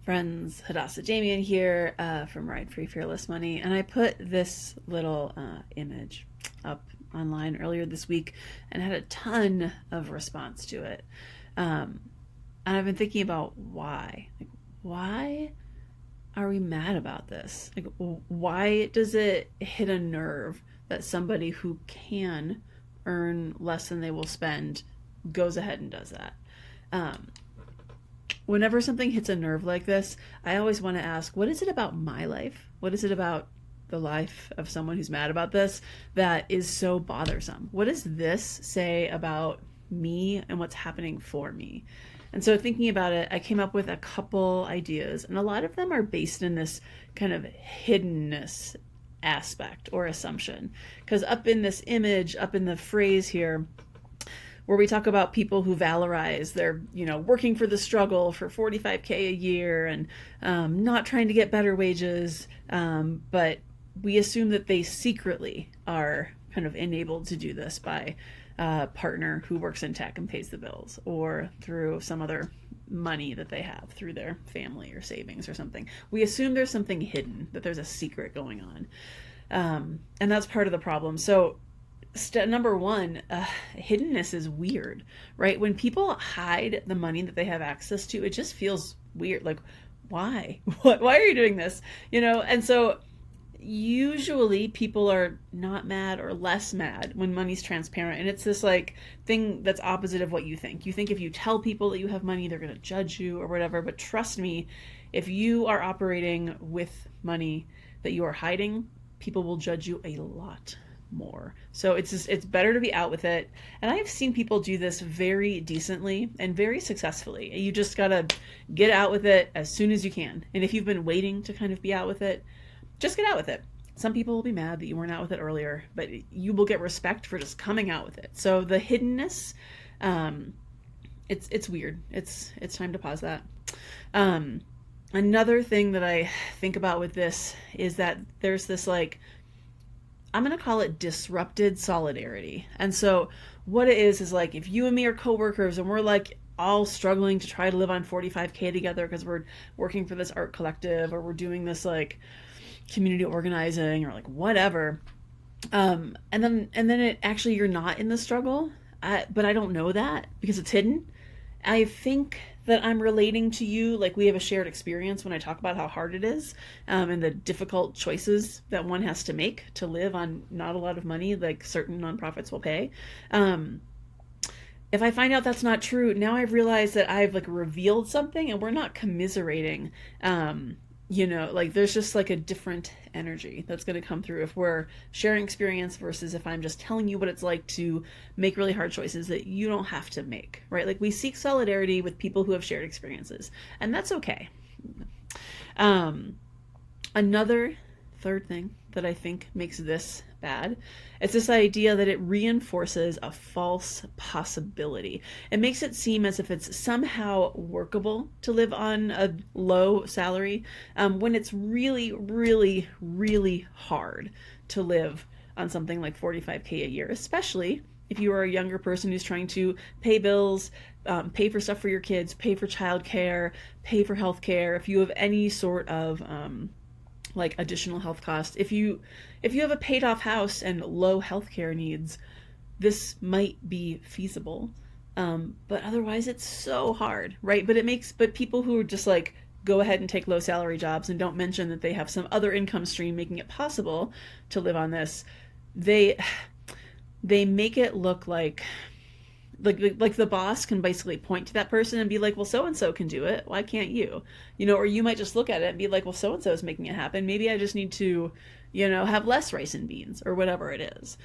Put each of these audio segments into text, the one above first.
Friends, Hadassah Damien here from Ride Free Fearless Money, and I put this little image up online earlier this week and had a ton of response to it. And I've been thinking about why. Like, why are we mad about this? Like, why does it hit a nerve that somebody who can earn less than they will spend goes ahead and does that? Um, Whenever something hits a nerve like this, I always want to ask, what is it about my life? What is it about the life of someone who's mad about this that is so bothersome? What does this say about me and what's happening for me? And so thinking about it, I came up with a couple ideas, and a lot of them are based in this kind of hiddenness aspect or assumption. Because up in this image, up in the phrase here, where we talk about people who valorize their, working for the struggle for 45K a year and not trying to get better wages, but we assume that they secretly are kind of enabled to do this by a partner who works in tech and pays the bills, or through some other money that they have through their family or savings or something. We assume there's something hidden, that there's a secret going on. And that's part of the problem. So number one, hiddenness is weird, right? When people hide the money that they have access to, it just feels weird. Like, why? Why are you doing this? And so usually people are not mad or less mad when money's transparent. And it's this like thing that's opposite of what you think. You think if you tell people that you have money, they're going to judge you or whatever. But trust me, if you are operating with money that you are hiding, people will judge you a lot more. So it's better to be out with it. And I have seen people do this very decently and very successfully. You just gotta get out with it as soon as you can. And if you've been waiting to kind of be out with it, just get out with it. Some people will be mad that you weren't out with it earlier, but you will get respect for just coming out with it. So the hiddenness, it's weird. It's time to pause that. Another thing that I think about with this is that there's this like, I'm going to call it disrupted solidarity. And so what it is like, if you and me are coworkers and we're like all struggling to try to live on 45K together because we're working for this art collective, or we're doing this like community organizing or like whatever. And then it actually, you're not in the struggle, but I don't know that because it's hidden. I think that I'm relating to you, like we have a shared experience when I talk about how hard it is, and the difficult choices that one has to make to live on not a lot of money like certain nonprofits will pay. If I find out that's not true, now I've realized that I've like revealed something and we're not commiserating. Like there's just like a different energy that's going to come through if we're sharing experience versus if I'm just telling you what it's like to make really hard choices that you don't have to make, right? Like we seek solidarity with people who have shared experiences, and that's okay. Another third thing that I think makes this bad, it's this idea that it reinforces a false possibility. It makes it seem as if it's somehow workable to live on a low salary, when it's really, really, really hard to live on something like 45K a year, especially if you are a younger person who's trying to pay bills, pay for stuff for your kids, pay for childcare, pay for healthcare. If you have any sort of like additional health costs, if you have a paid off house and low healthcare needs, this might be feasible. But otherwise it's so hard, right? But people who are just like go ahead and take low salary jobs and don't mention that they have some other income stream making it possible to live on this, they make it look like the boss can basically point to that person and be like, well, so and so can do it, why can't you? Or you might just look at it and be like, well, so and so is making it happen, maybe I just need to have less rice and beans or whatever it is.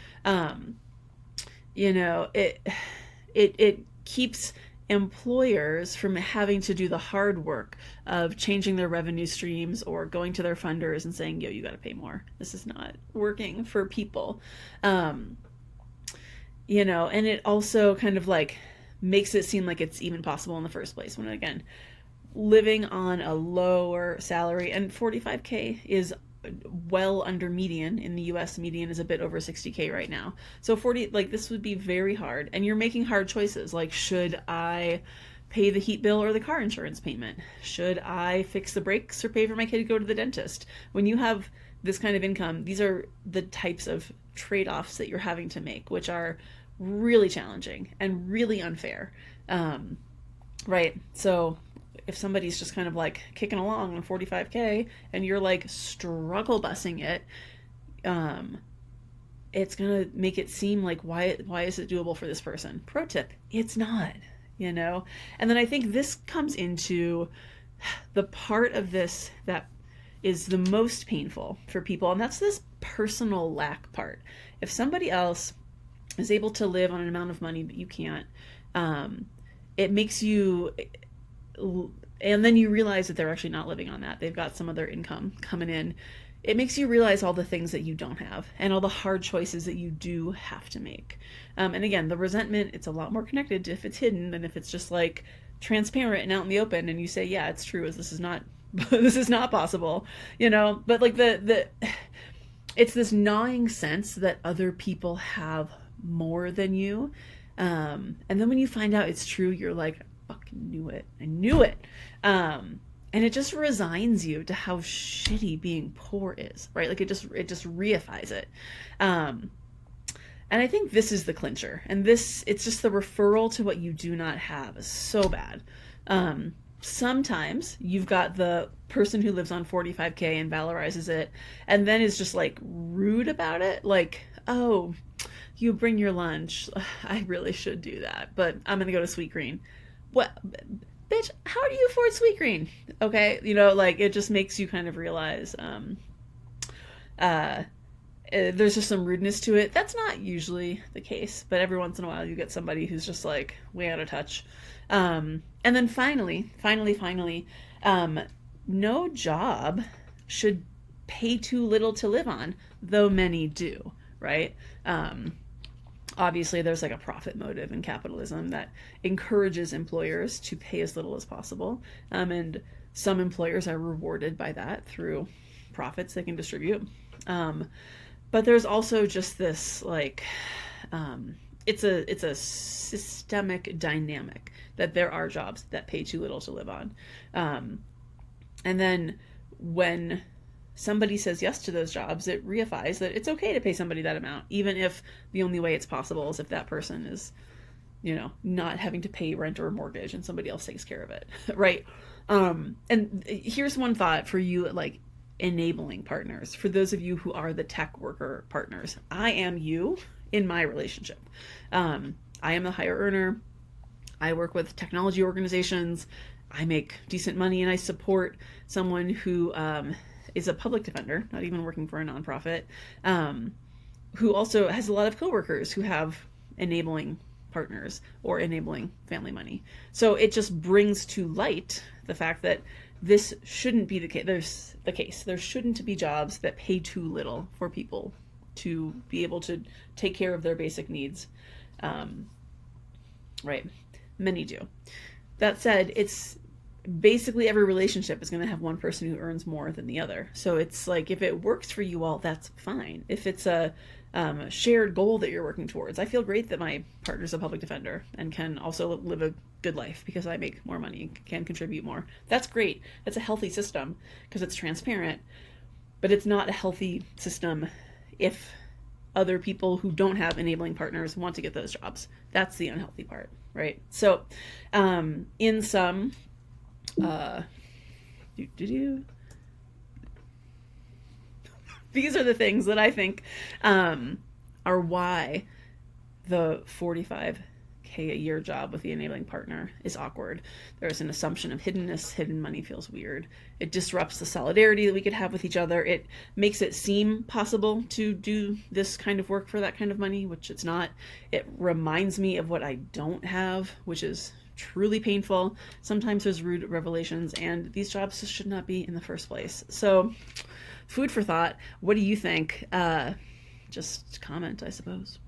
It keeps employers from having to do the hard work of changing their revenue streams or going to their funders and saying, yo, you got to pay more, this is not working for people. And it also kind of like makes it seem like it's even possible in the first place, when again, living on a lower salary, and 45K is well under median in the US. Median is a bit over 60K right now. So 40, like this would be very hard, and you're making hard choices. Like, should I pay the heat bill or the car insurance payment? Should I fix the brakes or pay for my kid to go to the dentist? When you have this kind of income, these are the types of trade-offs that you're having to make, which are really challenging and really unfair. Right? So if somebody's just kind of like kicking along on 45K and you're like struggle busing it, it's gonna make it seem like why is it doable for this person? Pro tip, it's not, you know? And then I think this comes into the part of this that is the most painful for people, and that's this personal lack part. If somebody else is able to live on an amount of money that you can't, it makes you, and then you realize that they're actually not living on that. They've got some other income coming in. It makes you realize all the things that you don't have and all the hard choices that you do have to make. And again, the resentment, it's a lot more connected to if it's hidden than if it's just like transparent and out in the open and you say, yeah, it's true, as this is not this is not possible, you know? But like it's this gnawing sense that other people have more than you. And then when you find out it's true, you're like, I fucking knew it. I knew it. And it just resigns you to how shitty being poor is, right? Like it just reifies it. And I think this is the clincher. And it's just the referral to what you do not have is so bad. Sometimes you've got the person who lives on 45K and valorizes it and then is just like rude about it. Like, oh, you bring your lunch. I really should do that, but I'm going to go to Sweet Green. What? Bitch, how do you afford Sweet Green? Okay, you know, like it just makes you kind of realize there's just some rudeness to it. That's not usually the case, but every once in a while you get somebody who's just like way out of touch. And then finally, no job should pay too little to live on, though many do, right? Obviously, there's like a profit motive in capitalism that encourages employers to pay as little as possible. And some employers are rewarded by that through profits they can distribute. But there's also just this like, it's a systemic dynamic that there are jobs that pay too little to live on. And then when somebody says yes to those jobs, it reifies that it's okay to pay somebody that amount, even if the only way it's possible is if that person is, you know, not having to pay rent or a mortgage and somebody else takes care of it, right? And here's one thought for you, like enabling partners. For those of you who are the tech worker partners, I am you in my relationship. I am the higher earner. I work with technology organizations. I make decent money and I support someone who is a public defender, not even working for a nonprofit, who also has a lot of coworkers who have enabling partners or enabling family money. So it just brings to light the fact that this shouldn't be the case. There shouldn't be jobs that pay too little for people to be able to take care of their basic needs. Right. Many do. That said, it's basically every relationship is going to have one person who earns more than the other. So it's like, if it works for you all, that's fine. If it's a shared goal that you're working towards, I feel great that my partner's a public defender and can also live a good life because I make more money and can contribute more. That's great. That's a healthy system because it's transparent, but it's not a healthy system if other people who don't have enabling partners want to get those jobs. That's the unhealthy part, right? So in some these are the things that I think are why the 45K a year job with the enabling partner is awkward. There's an assumption of hiddenness. Hidden money feels weird. It disrupts the solidarity that we could have with each other. It makes it seem possible to do this kind of work for that kind of money, which it's not. It reminds me of what I don't have, which is truly painful. Sometimes there's rude revelations, and these jobs just should not be in the first place. So food for thought. What do you think? Just comment, I suppose.